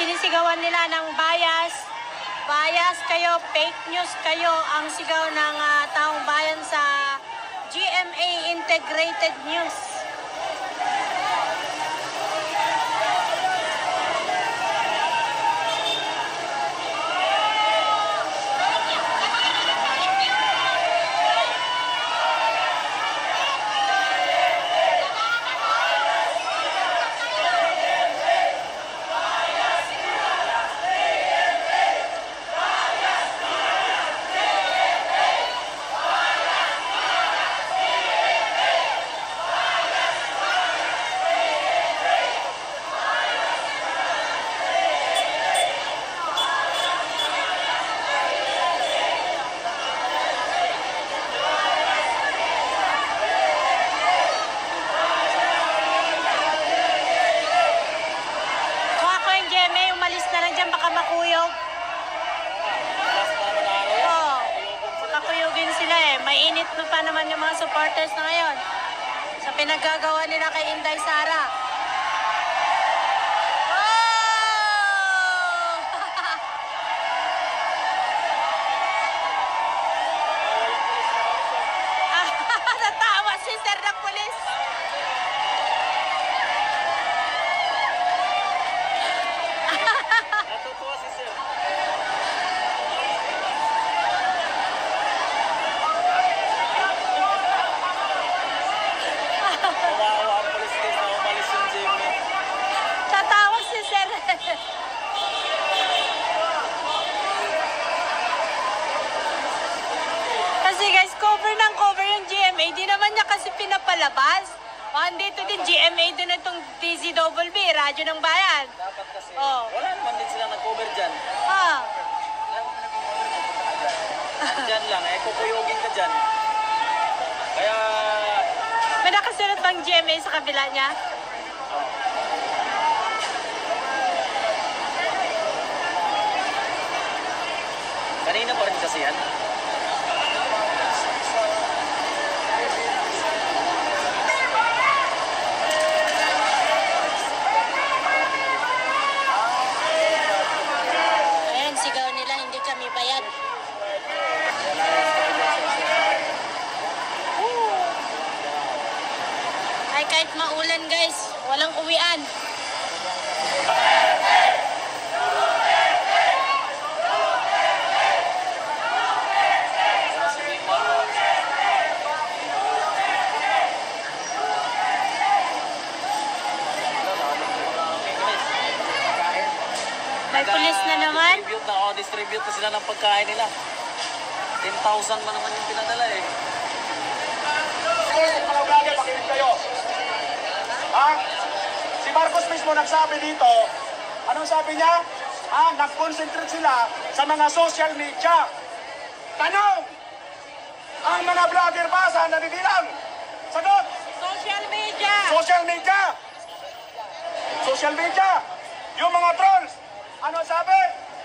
sinisigawan nila ng bias. Bias kayo, fake news kayo ang sigaw ng taong bayan sa GMA Integrated News. Mainit pa naman yung mga supporters na ngayon sa pinaggagawa nila kay Inday Sara. Natawa si Sir ng pulis. Natutuwa si Sir. Kasi guys, cover ng cover yung GMA, di naman niya kasi pinapalabas. Andito din GMA din itong DZWB, Radyo ng Bayan. Dapat kasi, wala naman din silang nag-cover dyan. Dyan lang, kukuyogin ka dyan. Kaya... May nakasunod bang GMA sa kabila niya? Kanina pa rin kasi yan. Ayan, sigaw nila, hindi kami bayad. Ay, kahit maulan guys, walang uwian. May pulis na naman. Distribute na sila ng pagkain nila. 10,000 ba naman yung pinadala eh. Mga vlogger, pakinig kayo. Si Marcos mismo nagsabi dito, anong sabi niya? Nag-concentrate sila sa mga social media. Tanong! Ang mga vlogger ba saan nabibilang? Sagot! Social media! Social media! Social media! Yung mga trolls, ano sabi?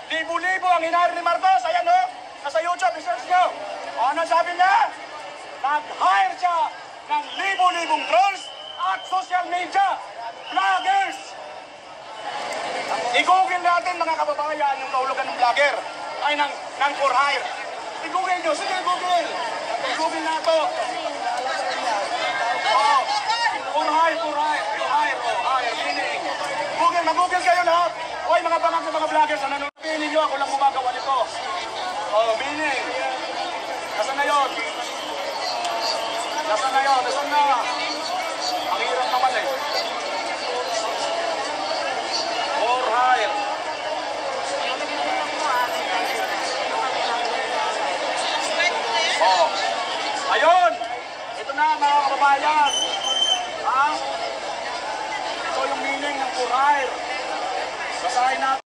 Libo-libo ang hinari ni Marcos. Ayan o, nasa YouTube, research nyo. Ano sabi niya? Nag-hire siya ng libo-libong trolls at social media vloggers. I-google natin mga kababayan yung kahulugan ng vlogger ay ng for hire. I-google nyo. Sige, Google. I-google na ito. For hire, for hire. For hire, for hire. Meaning. Google, mag-google kayo lahat. Oy, mga bangag ng mga vloggers na nanonood. Meaning nyo, ako lang gumagawa nito. Meaning. Nasaan na yun? Nasaan na yun? Nasaan na? Ang hirap naman eh. For hire. Ayun! Ito na mga kababayan. Ito yung meaning ng for hire. Basahin natin.